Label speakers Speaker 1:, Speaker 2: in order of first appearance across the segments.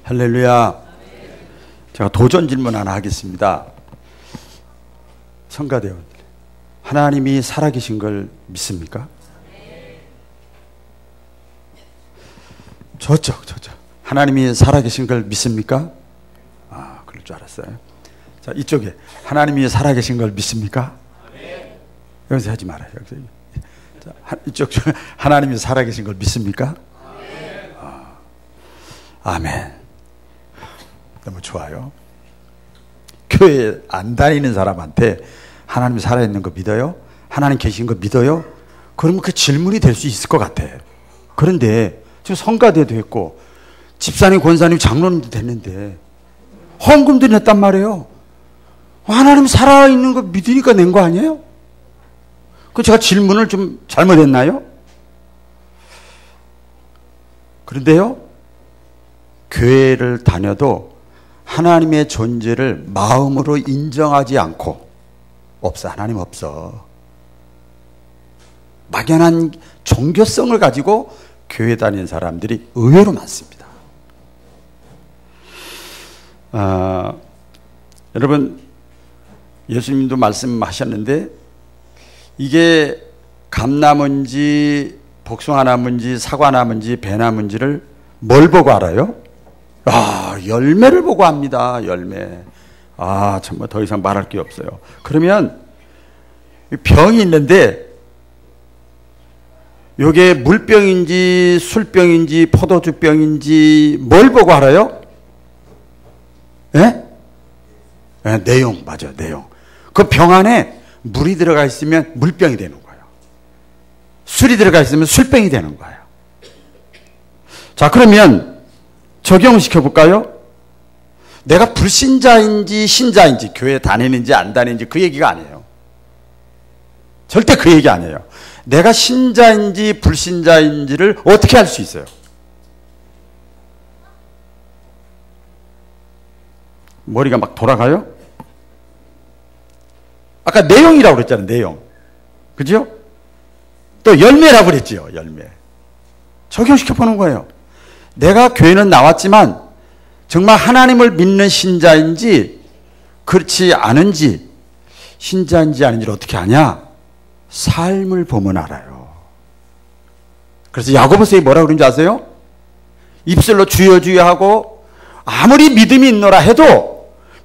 Speaker 1: 할렐루야. 제가 도전 질문 하나 하겠습니다. 성가대원, 하나님이 살아계신 걸 믿습니까? 저쪽. 하나님이 살아계신 걸 믿습니까? 그럴 줄 알았어요. 자, 이쪽에 하나님이 살아계신 걸 믿습니까? 여기서 하지 말아요. 여기서. 자, 이쪽 하나님이 살아계신 걸 믿습니까? 아멘. 너무 좋아요. 교회 안 다니는 사람한테 하나님 살아있는 거 믿어요? 하나님 계신 거 믿어요? 그러면 그 질문이 될 수 있을 것 같아. 그런데 지금 성가대도 했고 집사님, 권사님, 장로님도 됐는데 헌금도 냈단 말이에요. 하나님 살아있는 거 믿으니까 낸 거 아니에요? 그 제가 질문을 좀 잘못했나요? 그런데요, 교회를 다녀도 하나님의 존재를 마음으로 인정하지 않고 없어. 하나님 없어. 막연한 종교성을 가지고 교회 다니는 사람들이 의외로 많습니다. 여러분, 예수님도 말씀하셨는데 이게 감나무인지 복숭아나무인지 사과나무인지 배나무인지를 뭘 보고 알아요? 열매를 보고 합니다. 열매. 정말 더 이상 말할 게 없어요. 그러면 병이 있는데 이게 물병인지 술병인지 포도주병인지 뭘 보고 알아요? 예? 내용, 맞아요. 내용. 그 병 안에 물이 들어가 있으면 물병이 되는 거예요. 술이 들어가 있으면 술병이 되는 거예요. 자, 그러면 적용시켜 볼까요? 내가 불신자인지 신자인지 교회 다니는지 안 다니는지 그 얘기가 아니에요. 절대 그 얘기 아니에요. 내가 신자인지 불신자인지를 어떻게 알 수 있어요? 머리가 막 돌아가요? 아까 내용이라고 그랬잖아요. 내용. 그죠? 또 열매라고 그랬지요. 열매. 적용시켜 보는 거예요. 내가 교회는 나왔지만 정말 하나님을 믿는 신자인지 그렇지 않은지, 신자인지 아닌지를 어떻게 아냐? 삶을 보면 알아요. 그래서 야고보서에 뭐라고 그런지 아세요? 입술로 주여 주여 하고 아무리 믿음이 있노라 해도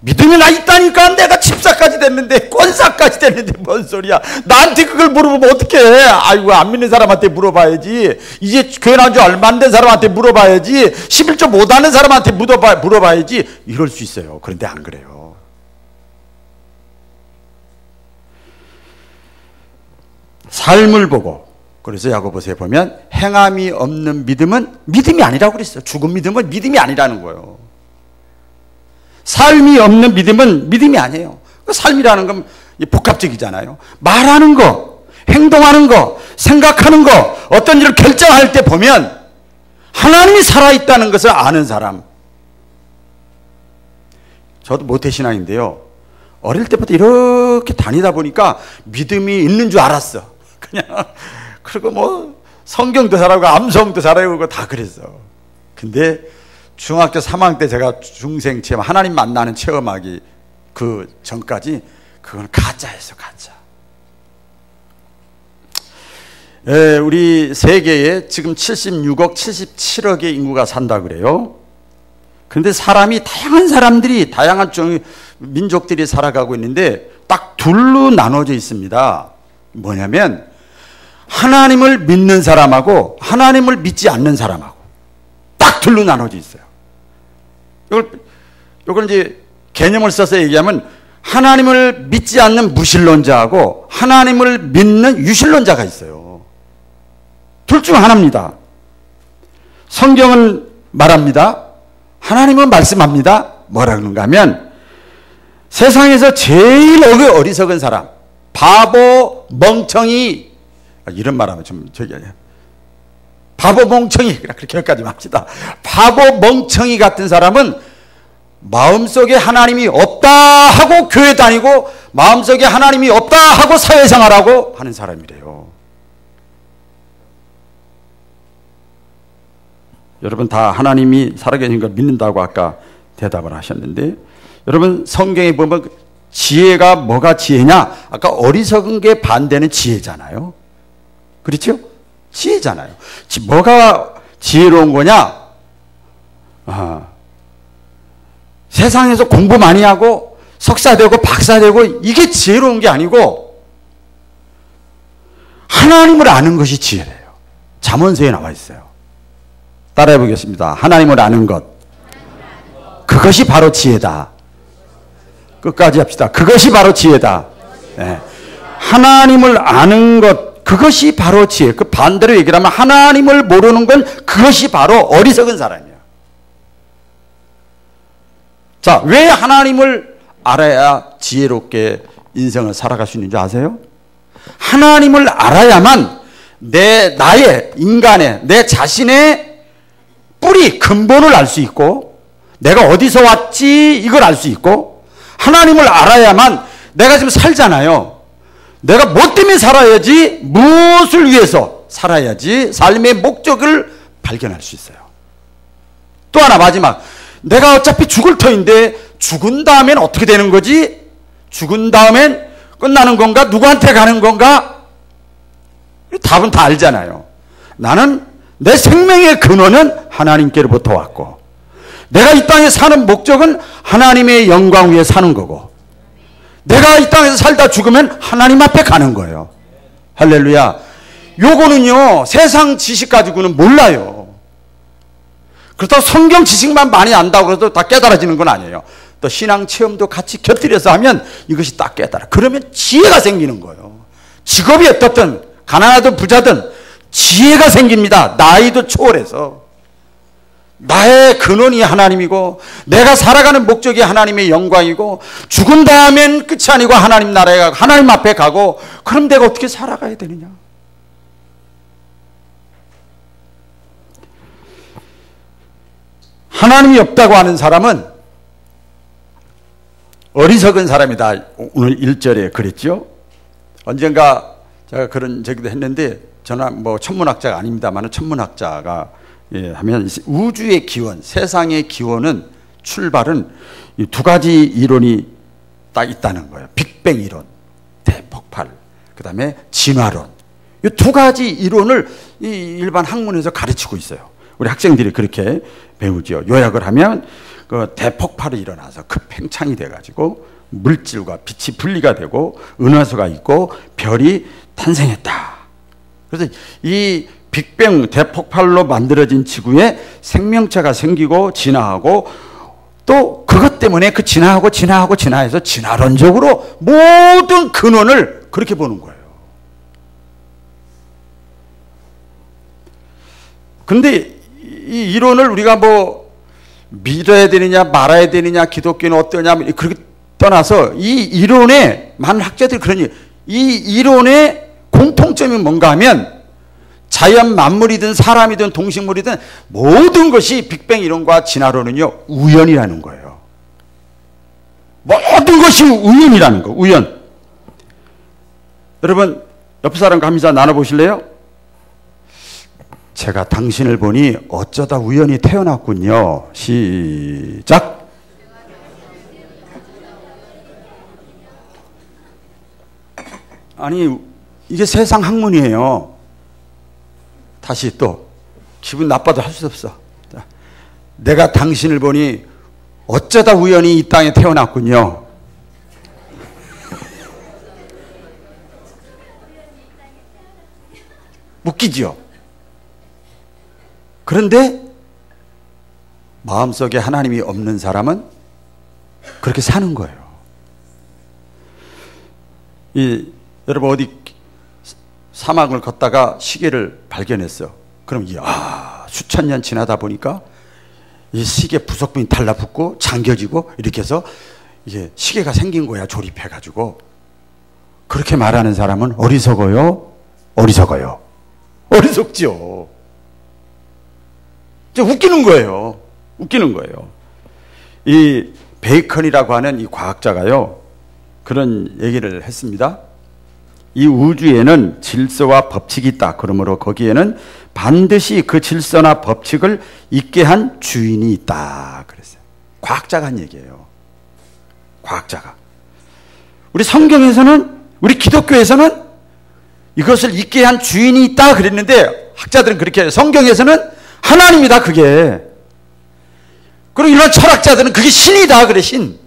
Speaker 1: 믿음이 나 있다니까 내가 집사까지 됐는데 권사까지 됐는데 뭔 소리야. 나한테 그걸 물어보면 어떡해. 아이고, 안 믿는 사람한테 물어봐야지. 이제 교회 나온 지 얼마 안 된 사람한테 물어봐야지. 11조 못하는 사람한테 물어봐야지. 이럴 수 있어요. 그런데 안 그래요. 삶을 보고, 그래서 야고보서에 보면 행함이 없는 믿음은 믿음이 아니라고 그랬어요. 죽은 믿음은 믿음이 아니라는 거예요. 삶이 없는 믿음은 믿음이 아니에요. 삶이라는 건 복합적이잖아요. 말하는 거, 행동하는 거, 생각하는 거, 어떤 일을 결정할 때 보면 하나님이 살아있다는 것을 아는 사람. 저도 모태신앙인데요, 어릴 때부터 이렇게 다니다 보니까 믿음이 있는 줄 알았어. 그냥 그리고 뭐 성경도 잘하고 암송도 잘하고 다 그랬어. 근데 중학교 3학년 때 제가 중생 체험, 하나님 만나는 체험하기 그 전까지 그건 가짜였어, 가짜. 우리 세계에 지금 76억, 77억의 인구가 산다 그래요. 그런데 사람이, 다양한 사람들이, 다양한 민족들이 살아가고 있는데 딱 둘로 나눠져 있습니다. 뭐냐면 하나님을 믿는 사람하고 하나님을 믿지 않는 사람하고 딱 둘로 나눠져 있어요. 이걸 이제 개념을 써서 얘기하면 하나님을 믿지 않는 무신론자하고 하나님을 믿는 유신론자가 있어요. 둘 중 하나입니다. 성경은 말합니다. 하나님은 말씀합니다. 뭐라 그런가 하면 세상에서 제일 어리석은 사람, 바보, 멍청이, 이런 말하면 좀 저기 아니야. 바보 멍청이, 그렇게 여기까지 합시다. 바보 멍청이 같은 사람은 마음속에 하나님이 없다 하고 교회 다니고 마음속에 하나님이 없다 하고 사회생활하고 하는 사람이래요. 여러분 다 하나님이 살아계신 걸 믿는다고 아까 대답을 하셨는데, 여러분 성경에 보면 지혜가 뭐가 지혜냐? 아까 어리석은 게 반대는 지혜잖아요. 그렇죠? 지혜잖아요. 뭐가 지혜로운 거냐? 세상에서 공부 많이 하고 석사되고 박사되고 이게 지혜로운 게 아니고 하나님을 아는 것이 지혜래요. 잠언서에 나와 있어요. 따라해 보겠습니다. 하나님을 아는 것, 그것이 바로 지혜다. 끝까지 합시다. 그것이 바로 지혜다. 네. 하나님을 아는 것, 그것이 바로 지혜. 그 반대로 얘기를 하면 하나님을 모르는 건 그것이 바로 어리석은 사람이에요. 자, 왜 하나님을 알아야 지혜롭게 인생을 살아갈 수 있는지 아세요? 하나님을 알아야만 나의 인간의, 내 자신의 뿌리, 근본을 알 수 있고, 내가 어디서 왔지 이걸 알 수 있고, 하나님을 알아야만 내가 지금 살잖아요. 내가 뭐 때문에 살아야지, 무엇을 위해서 살아야지 삶의 목적을 발견할 수 있어요. 또 하나 마지막, 내가 어차피 죽을 터인데 죽은 다음엔 어떻게 되는 거지? 죽은 다음엔 끝나는 건가? 누구한테 가는 건가? 답은 다 알잖아요. 나는 내 생명의 근원은 하나님께로부터 왔고, 내가 이 땅에 사는 목적은 하나님의 영광 위에 사는 거고, 내가 이 땅에서 살다 죽으면 하나님 앞에 가는 거예요. 할렐루야. 요거는요, 세상 지식 가지고는 몰라요. 그렇다고 성경 지식만 많이 안다고 해도 다 깨달아지는 건 아니에요. 또 신앙 체험도 같이 곁들여서 하면 이것이 딱 깨달아. 그러면 지혜가 생기는 거예요. 직업이 어떻든 가난하든 부자든 지혜가 생깁니다. 나이도 초월해서. 나의 근원이 하나님이고, 내가 살아가는 목적이 하나님의 영광이고, 죽은 다음엔 끝이 아니고 하나님 나라에 가고 하나님 앞에 가고, 그럼 내가 어떻게 살아가야 되느냐? 하나님이 없다고 하는 사람은 어리석은 사람이다. 오늘 1절에 그랬죠. 언젠가 제가 그런 얘기도 했는데, 저는 뭐 천문학자가 아닙니다만 천문학자가 하면 우주의 기원, 세상의 기원은, 출발은 이 두 가지 이론이 딱 있다는 거예요. 빅뱅 이론, 대폭발, 그 다음에 진화론. 이 두 가지 이론을 이 일반 학문에서 가르치고 있어요. 우리 학생들이 그렇게 배우죠. 요약을 하면 그 대폭발이 일어나서 급팽창이 돼가지고 물질과 빛이 분리가 되고 은하수가 있고 별이 탄생했다. 그래서 이 빅뱅 대폭발로 만들어진 지구에 생명체가 생기고 진화하고, 또 그것 때문에 그 진화해서 진화론적으로 모든 근원을 그렇게 보는 거예요. 근데 이 이론을 우리가 뭐 믿어야 되느냐 말아야 되느냐, 기독교는 어떠냐, 그렇게 떠나서 이 이론에, 많은 학자들이 그러니 이 이론의 공통점이 뭔가 하면 자연 만물이든 사람이든 동식물이든 모든 것이 빅뱅 이론과 진화론은요, 우연이라는 거예요. 모든 것이 우연이라는 거, 우연. 여러분, 옆 사람과 한 인사 나눠보실래요? 제가 당신을 보니 어쩌다 우연히 태어났군요. 시작. 아니, 이게 세상 학문이에요. 다시 또 기분 나빠도 할 수 없어. 자, 내가 당신을 보니 어쩌다 우연히 이 땅에 태어났군요. 웃기지요? 그런데 마음속에 하나님이 없는 사람은 그렇게 사는 거예요. 여러분 어디 사막을 걷다가 시계를 발견했어요. 그럼 수천 년 지나다 보니까 이 시계 부속품이 달라붙고 잠겨지고 이렇게 해서 이게 시계가 생긴 거야, 조립해가지고. 그렇게 말하는 사람은 어리석어요? 어리석어요? 어리석죠. 웃기는 거예요. 웃기는 거예요. 이 베이컨이라고 하는 이 과학자가요, 그런 얘기를 했습니다. 이 우주에는 질서와 법칙이 있다. 그러므로 거기에는 반드시 그 질서나 법칙을 있게 한 주인이 있다 그랬어요. 과학자가 한 얘기예요. 과학자가. 우리 성경에서는, 우리 기독교에서는 이것을 있게 한 주인이 있다 그랬는데 학자들은 그렇게 해요. 성경에서는 하나님이다 그게. 그리고 이런 철학자들은 그게 신이다 그래, 신.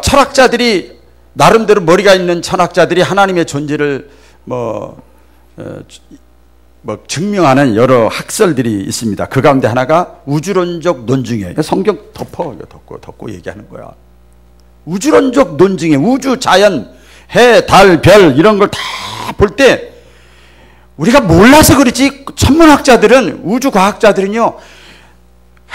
Speaker 1: 철학자들이 나름대로 머리가 있는 철학자들이 하나님의 존재를 증명하는 여러 학설들이 있습니다. 그 가운데 하나가 우주론적 논증이에요. 성경 덮고 얘기하는 거야. 우주론적 논증에 우주, 자연, 해, 달, 별 이런 걸 다 볼 때 우리가 몰라서 그렇지 천문학자들은, 우주과학자들은요,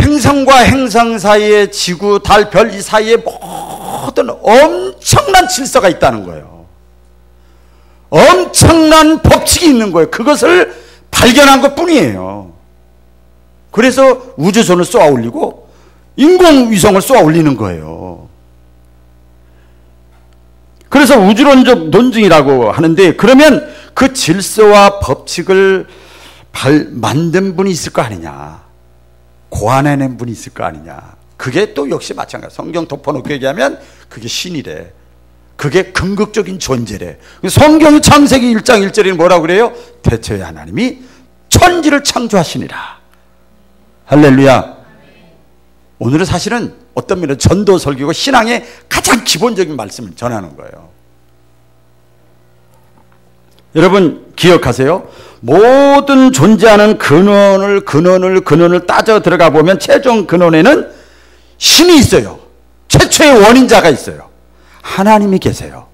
Speaker 1: 행성과 행성 사이에 지구, 달, 별 이 사이에 모든 엄청난 질서가 있다는 거예요. 엄청난 법칙이 있는 거예요. 그것을 발견한 것 뿐이에요. 그래서 우주선을 쏘아 올리고 인공위성을 쏘아 올리는 거예요. 그래서 우주론적 논증이라고 하는데, 그러면 그 질서와 법칙을 만든 분이 있을 거 아니냐, 고안해낸 분이 있을 거 아니냐. 그게 또 역시 마찬가지. 성경 덮어놓고 얘기하면 그게 신이래. 그게 근극적인 존재래. 성경의 창세기 1장 1절에는 뭐라고 그래요? 태초에 하나님이 천지를 창조하시니라. 할렐루야. 오늘은 사실은 어떤 면에서 전도 설교고 신앙의 가장 기본적인 말씀을 전하는 거예요. 여러분 기억하세요. 모든 존재하는 근원을 따져 들어가 보면 최종 근원에는 신이 있어요. 최초의 원인자가 있어요. 하나님이 계세요.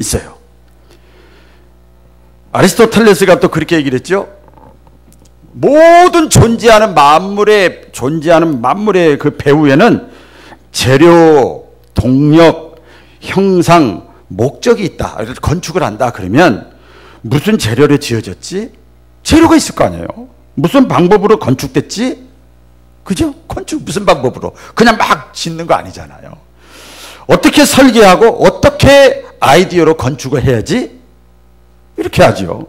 Speaker 1: 있어요. 아리스토텔레스가 또 그렇게 얘기를 했죠. 모든 존재하는 만물의 그 배후에는 재료, 동력, 형상, 목적이 있다. 건축을 한다 그러면 무슨 재료로 지어졌지? 재료가 있을 거 아니에요. 무슨 방법으로 건축됐지? 그죠? 건축 무슨 방법으로? 그냥 막 짓는 거 아니잖아요. 어떻게 설계하고 어떻게 아이디어로 건축을 해야지? 이렇게 하죠.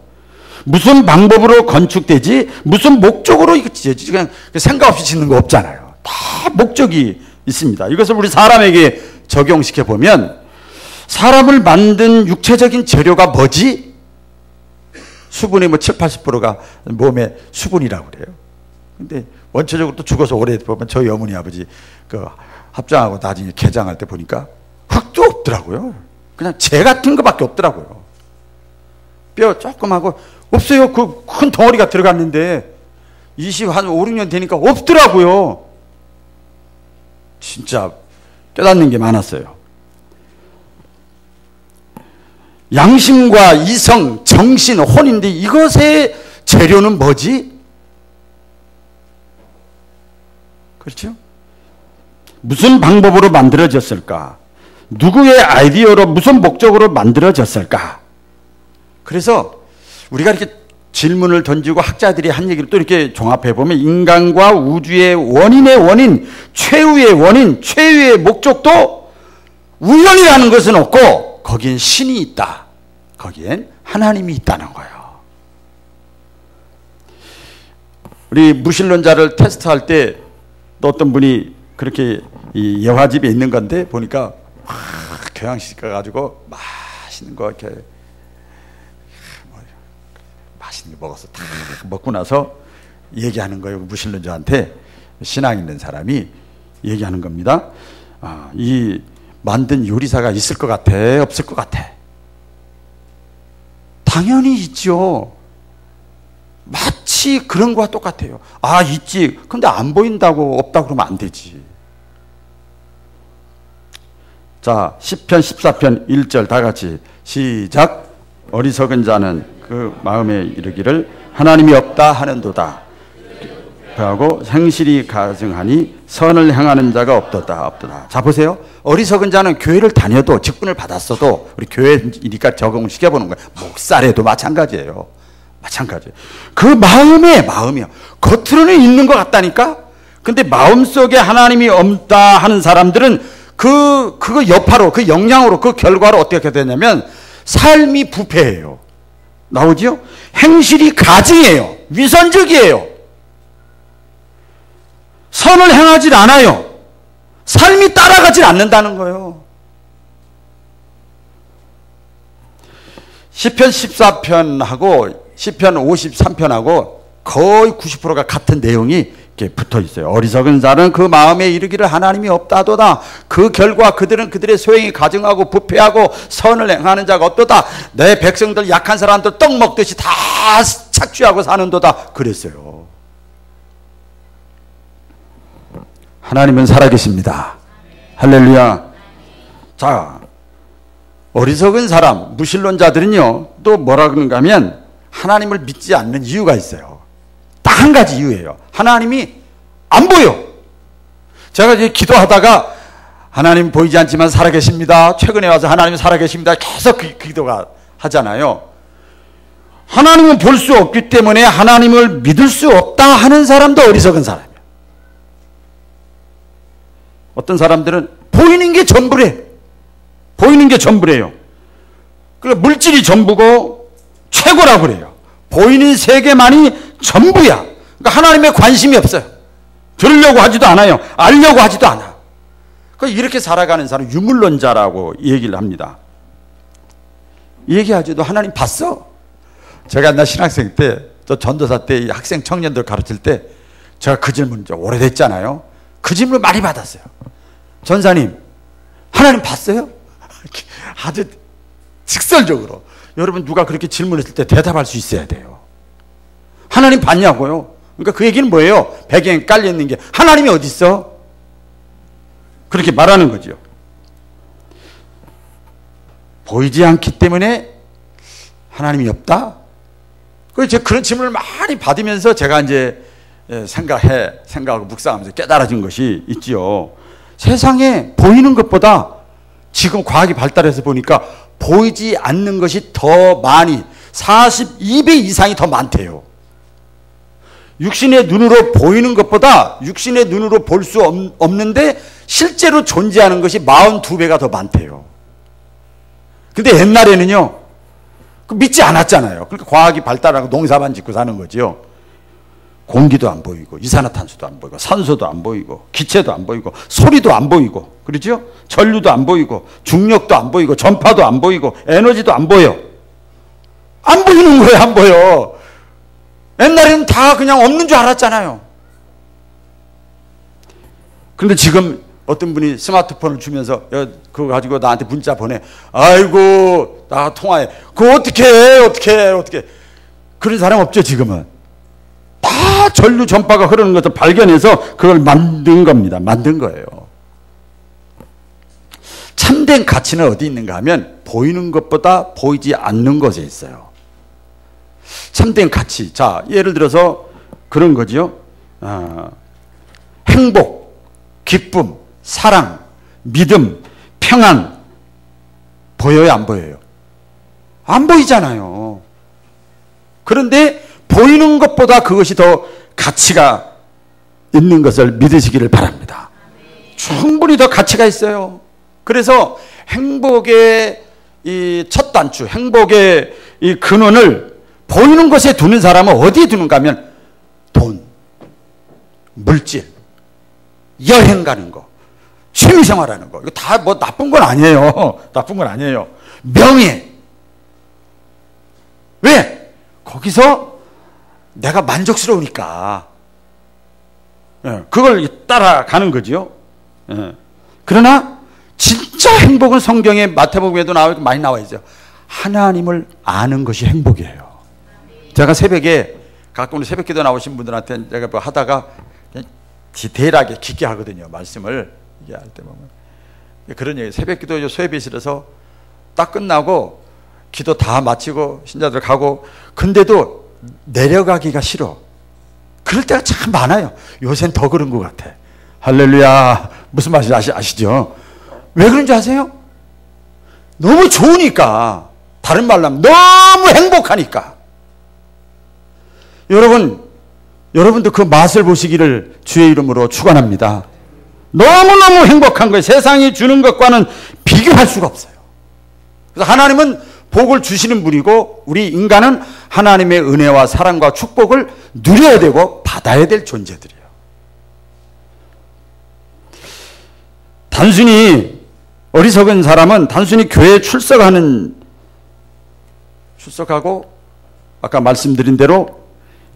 Speaker 1: 무슨 방법으로 건축되지? 무슨 목적으로 이거 지어지지? 그냥 생각 없이 짓는 거 없잖아요. 다 목적이 있습니다. 이것을 우리 사람에게 적용시켜 보면, 사람을 만든 육체적인 재료가 뭐지? 수분이 7, 80%가 몸에 수분이라고 그래요. 근데 원초적으로 또 죽어서 오래 보면 저희 어머니 아버지 합장하고 나중에 개장할 때 보니까 흙도 없더라고요. 그냥 재 같은 거밖에 없더라고요. 뼈 조금 하고 없어요. 그 큰 덩어리가 들어갔는데 한 5, 6년 되니까 없더라고요. 진짜 깨닫는 게 많았어요. 양심과 이성, 정신, 혼인데 이것의 재료는 뭐지? 그렇죠? 무슨 방법으로 만들어졌을까? 누구의 아이디어로 무슨 목적으로 만들어졌을까? 그래서 우리가 이렇게 질문을 던지고 학자들이 한 얘기를 또 이렇게 종합해 보면, 인간과 우주의 원인의 원인, 최후의 원인, 최후의 목적도 우연이라는 것은 없고 거기엔 신이 있다. 거기엔 하나님이 있다는 거예요. 우리 무신론자를 테스트할 때 또 어떤 분이 그렇게 이 예화집에 있는 건데 보니까 교양식 가가지고 맛있는 거 이렇게 맛있는 거 먹어서 다 먹고 나서 얘기하는 거예요. 무신론자한테 신앙 있는 사람이 얘기하는 겁니다. 이 만든 요리사가 있을 것 같아? 없을 것 같아? 당연히 있죠. 마치 그런 거와 똑같아요. 있지. 근데 안 보인다고 없다고 그러면 안 되지. 자, 시편 14편 1절 다 같이 시작. 어리석은 자는 그 마음에 이르기를 하나님이 없다 하는도다. 하고 생실이 가증하니 선을 행하는 자가 없도다. 자, 보세요. 어리석은 자는 교회를 다녀도, 직분을 받았어도, 우리 교회니까 적용을 시켜보는 거예요. 목사래도 마찬가지예요. 마찬가지. 그 마음이요. 겉으로는 있는 것 같다니까? 근데 마음속에 하나님이 없다 하는 사람들은 그거 여파로, 그 영향으로, 그 결과로 어떻게 되냐면 삶이 부패해요. 나오죠? 행실이 가증해요. 위선적이에요. 선을 행하지 않아요. 삶이 따라가지 않는다는 거예요. 시편 14편하고 시편 53편하고 거의 90%가 같은 내용이 이렇게 붙어 있어요. 어리석은 자는 그 마음에 이르기를 하나님이 없다도다. 그 결과 그들은 그들의 소행이 가증하고 부패하고 선을 행하는 자가 없도다. 내 백성들 약한 사람들 떡 먹듯이 다 착취하고 사는도다. 그랬어요. 하나님은 살아계십니다. 할렐루야. 자, 어리석은 사람, 무신론자들은요, 또 뭐라 그런가 하면 하나님을 믿지 않는 이유가 있어요. 딱 한 가지 이유예요. 하나님이 안 보여. 제가 이제 기도하다가 하나님 보이지 않지만 살아계십니다. 최근에 와서 하나님 살아계십니다. 계속 기도가 하잖아요. 하나님은 볼 수 없기 때문에 하나님을 믿을 수 없다 하는 사람도 어리석은 사람이에요. 어떤 사람들은 보이는 게 전부래. 보이는 게 전부래요. 그러니까 물질이 전부고 최고라고 그래요. 보이는 세계만이 전부야. 그러니까 하나님의 관심이 없어요. 들으려고 하지도 않아요. 알려고 하지도 않아. 그러니까 이렇게 살아가는 사람 유물론자라고 얘기를 합니다. 얘기하지도 하나님 봤어? 제가 옛날 신학생 때, 저 전도사 때 학생 청년들 가르칠 때 제가 그 질문 좀 오래됐잖아요. 그 질문을 많이 받았어요. 전사님, 하나님 봤어요? 아주 직설적으로. 여러분 누가 그렇게 질문했을 때 대답할 수 있어야 돼요. 하나님 봤냐고요? 그러니까 그 얘기는 뭐예요? 배경에 깔려있는 게 하나님이 어디 있어? 그렇게 말하는 거죠. 보이지 않기 때문에 하나님이 없다? 그래서 그런 질문을 많이 받으면서 제가 이제 생각하고 묵상하면서 깨달아진 것이 있지요. 세상에 보이는 것보다 지금 과학이 발달해서 보니까 보이지 않는 것이 더 많이 42배 이상이 더 많대요. 육신의 눈으로 보이는 것보다 육신의 눈으로 볼 수 없는데 실제로 존재하는 것이 42배가 더 많대요. 근데 옛날에는요, 믿지 않았잖아요. 그러니까 과학이 발달하고 농사만 짓고 사는 거죠. 공기도 안 보이고 이산화탄소도 안 보이고 산소도 안 보이고 기체도 안 보이고 소리도 안 보이고 그렇죠? 전류도 안 보이고 중력도 안 보이고 전파도 안 보이고 에너지도 안 보여. 안 보이는 거예요. 안 보여. 옛날에는 다 그냥 없는 줄 알았잖아요. 그런데 지금 어떤 분이 스마트폰을 주면서 그거 가지고 나한테 문자 보내. 아이고 나 통화해. 그거 어떻게 해. 그런 사람 없죠. 지금은 다 전류 전파가 흐르는 것을 발견해서 그걸 만든 겁니다. 만든 거예요. 참된 가치는 어디 있는가 하면 보이는 것보다 보이지 않는 것에 있어요. 참된 가치. 자, 예를 들어서 그런 거죠. 행복, 기쁨, 사랑, 믿음, 평안 보여요, 안 보여요? 안 보이잖아요. 그런데 보이는 것보다 그것이 더 가치가 있는 것을 믿으시기를 바랍니다. 충분히 더 가치가 있어요. 그래서 행복의 이 첫 단추, 행복의 이 근원을 보이는 것에 두는 사람은 어디에 두는가 하면 돈, 물질, 여행 가는 거, 취미생활하는 거. 이거 다 뭐 나쁜 건 아니에요. 나쁜 건 아니에요. 명예. 왜? 거기서 내가 만족스러우니까. 그걸 따라가는 거죠. 그러나 진짜 행복은 성경에 마태복음에도 나오고 많이 나와 있어요. 하나님을 아는 것이 행복이에요. 제가 새벽에 가끔 새벽기도 나오신 분들한테 제가 뭐 하다가 디테일하게 깊게 하거든요. 말씀을 얘기할 때 보면 그런 얘기. 새벽기도 소예배실에서 딱 끝나고 기도 다 마치고 신자들 가고 근데도 내려가기가 싫어. 그럴 때가 참 많아요. 요새는 더 그런 것 같아. 할렐루야. 무슨 말인지 아시죠? 왜 그런지 아세요? 너무 좋으니까. 다른 말로 하면 너무 행복하니까. 여러분도 그 맛을 보시기를 주의 이름으로 축원합니다. 너무너무 행복한 거예요. 세상이 주는 것과는 비교할 수가 없어요. 그래서 하나님은 복을 주시는 분이고 우리 인간은 하나님의 은혜와 사랑과 축복을 누려야 되고 받아야 될 존재들이에요. 단순히 어리석은 사람은 단순히 교회에 출석하고 아까 말씀드린 대로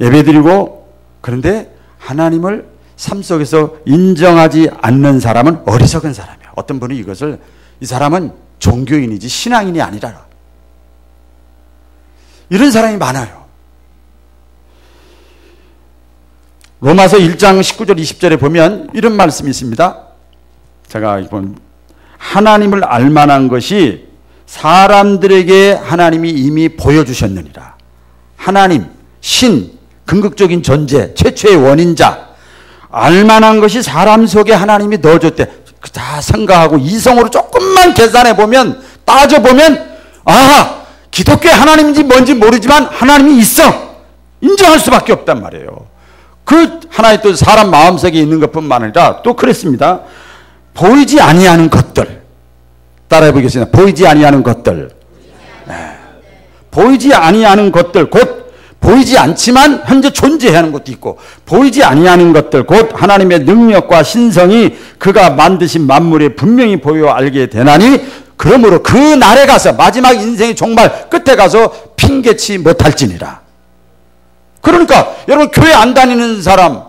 Speaker 1: 예배드리고 그런데 하나님을 삶 속에서 인정하지 않는 사람은 어리석은 사람이에요. 어떤 분이 이것을 이 사람은 종교인이지 신앙인이 아니라 이런 사람이 많아요. 로마서 1장 19절 20절에 보면 이런 말씀이 있습니다. 제가 이번 하나님을 알만한 것이 사람들에게 하나님이 이미 보여주셨느니라. 하나님, 신, 궁극적인 존재, 최초의 원인자 알만한 것이 사람 속에 하나님이 넣어줬대. 다 생각하고 이성으로 조금만 계산해 보면 따져보면 기독교의 하나님인지 뭔지 모르지만 하나님이 있어. 인정할 수밖에 없단 말이에요. 그 하나의 또 사람 마음속에 있는 것뿐만 아니라 또 그랬습니다. 보이지 아니하는 것들. 따라해 보겠습니다. 보이지 아니하는 것들. 보이지 아니하는 것들 곧 보이지 않지만 현재 존재하는 것도 있고 보이지 아니하는 것들 곧 하나님의 능력과 신성이 그가 만드신 만물에 분명히 보여 알게 되나니 그러므로 그 날에 가서 마지막 인생의 종말 끝에 가서 핑계치 못할지니라. 그러니까 여러분 교회 안 다니는 사람,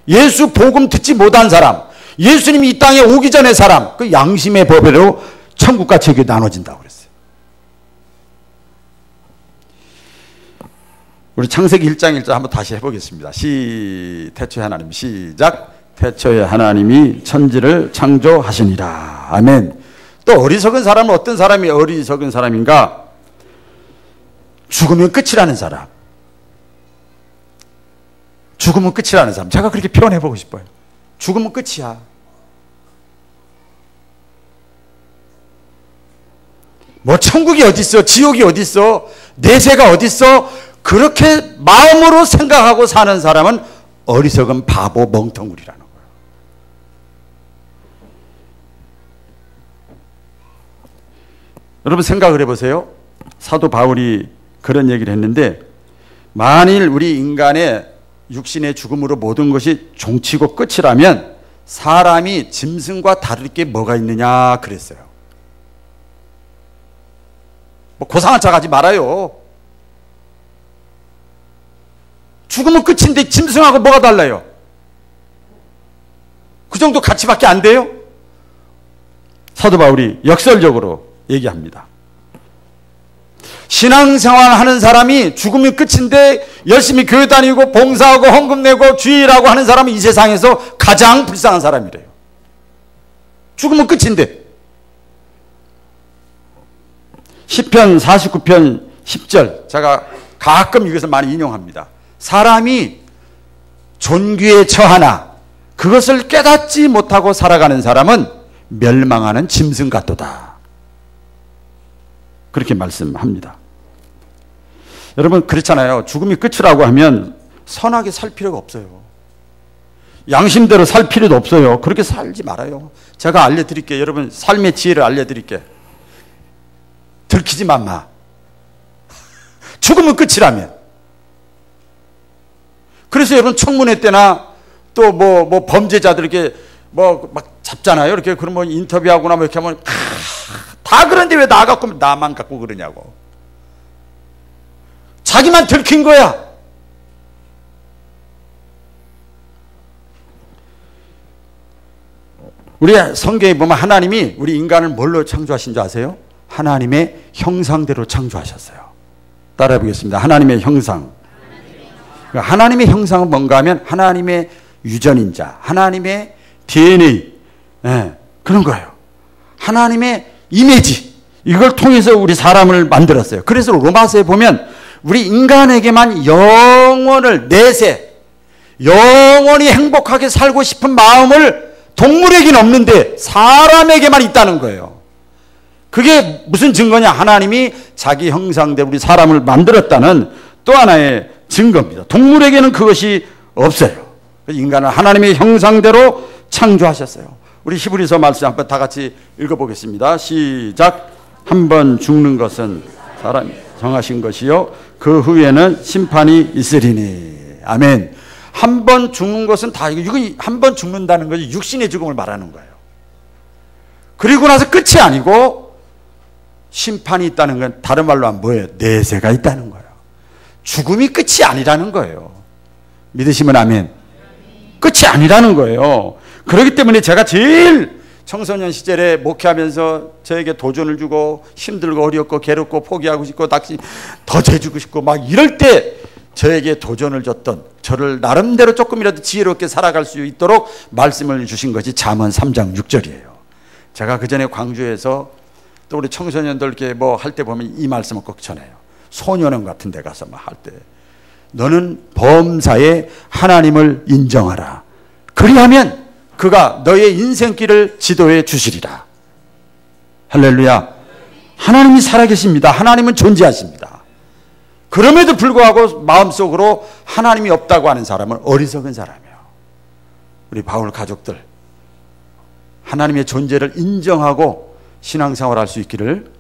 Speaker 1: 예수 복음 듣지 못한 사람, 예수님이 이 땅에 오기 전의 사람, 그 양심의 법으로 천국과 지옥이 나눠진다고 그랬어요. 우리 창세기 1장 1절 한번 다시 해보겠습니다. 태초의 하나님 시작. 태초의 하나님이 천지를 창조하시니라. 아멘. 또 어리석은 사람은 어떤 사람이 어리석은 사람인가? 죽으면 끝이라는 사람. 죽으면 끝이라는 사람. 제가 그렇게 표현해보고 싶어요. 죽으면 끝이야. 뭐 천국이 어딨어? 지옥이 어딨어? 내세가 어딨어? 그렇게 마음으로 생각하고 사는 사람은 어리석은 바보 멍텅구리라는 거예요. 여러분 생각을 해보세요. 사도 바울이 그런 얘기를 했는데 만일 우리 인간의 육신의 죽음으로 모든 것이 종치고 끝이라면 사람이 짐승과 다를 게 뭐가 있느냐 그랬어요. 뭐 고상한 척 하지 말아요. 죽으면 끝인데 짐승하고 뭐가 달라요? 그 정도 가치밖에 안 돼요? 사도 바울이 역설적으로 얘기합니다. 신앙생활 하는 사람이 죽으면 끝인데 열심히 교회 다니고 봉사하고 헌금 내고 주일하고 하는 사람은 이 세상에서 가장 불쌍한 사람이래요. 죽으면 끝인데. 시편 49편 10절 제가 가끔 이것을 많이 인용합니다. 사람이 존귀에 처하나 그것을 깨닫지 못하고 살아가는 사람은 멸망하는 짐승 같도다. 그렇게 말씀합니다. 여러분 그렇잖아요. 죽음이 끝이라고 하면 선하게 살 필요가 없어요. 양심대로 살 필요도 없어요. 그렇게 살지 말아요. 제가 알려드릴게요. 여러분 삶의 지혜를 알려드릴게요. 들키지만 마. 죽으면 끝이라면. 그래서 여러분 청문회 때나 또 뭐 범죄자들 이렇게 뭐 막 잡잖아요. 이렇게 그러면 인터뷰하거나 뭐 이렇게 하면 다 그런데 왜 나 갖고 나만 갖고 그러냐고. 자기만 들킨 거야. 우리 성경에 보면 하나님이 우리 인간을 뭘로 창조하신 줄 아세요? 하나님의 형상대로 창조하셨어요. 따라해 보겠습니다. 하나님의 형상. 하나님의 형상은 뭔가 하면 하나님의 유전인자, 하나님의 DNA, 그런 거예요. 하나님의 이미지, 이걸 통해서 우리 사람을 만들었어요. 그래서 로마서에 보면 우리 인간에게만 영원을 내세, 영원히 행복하게 살고 싶은 마음을 동물에게는 없는데 사람에게만 있다는 거예요. 그게 무슨 증거냐? 하나님이 자기 형상대로 우리 사람을 만들었다는 또 하나의 증거입니다. 동물에게는 그것이 없어요. 인간은 하나님의 형상대로 창조하셨어요. 우리 히브리서 말씀 한번 다 같이 읽어보겠습니다. 시작. 한 번 죽는 것은 사람이 정하신 것이요 그 후에는 심판이 있으리니. 아멘. 한 번 죽는 것은 다 이거 한 번 죽는다는 것이 육신의 죽음을 말하는 거예요. 그리고 나서 끝이 아니고 심판이 있다는 건 다른 말로 하면 뭐예요? 내세가 있다는 거예요. 죽음이 끝이 아니라는 거예요. 믿으시면 아멘. 끝이 아니라는 거예요. 그렇기 때문에 제가 제일 청소년 시절에 목회하면서 저에게 도전을 주고 힘들고 어렵고 괴롭고 포기하고 싶고 더 재주고 싶고 막 이럴 때 저에게 도전을 줬던, 저를 나름대로 조금이라도 지혜롭게 살아갈 수 있도록 말씀을 주신 것이 잠언 3장 6절이에요. 제가 그 전에 광주에서 또 우리 청소년들 이렇게 뭐 할 때 보면 이 말씀을 꼭 전해요. 소년원 같은 데 가서 막 할 때 너는 범사에 하나님을 인정하라. 그리하면 그가 너의 인생길을 지도해 주시리라. 할렐루야. 하나님이 살아계십니다. 하나님은 존재하십니다. 그럼에도 불구하고 마음속으로 하나님이 없다고 하는 사람은 어리석은 사람이에요. 우리 바울 가족들 하나님의 존재를 인정하고 신앙생활할 수 있기를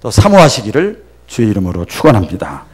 Speaker 1: 또 사모하시기를 주의 이름으로 축원합니다.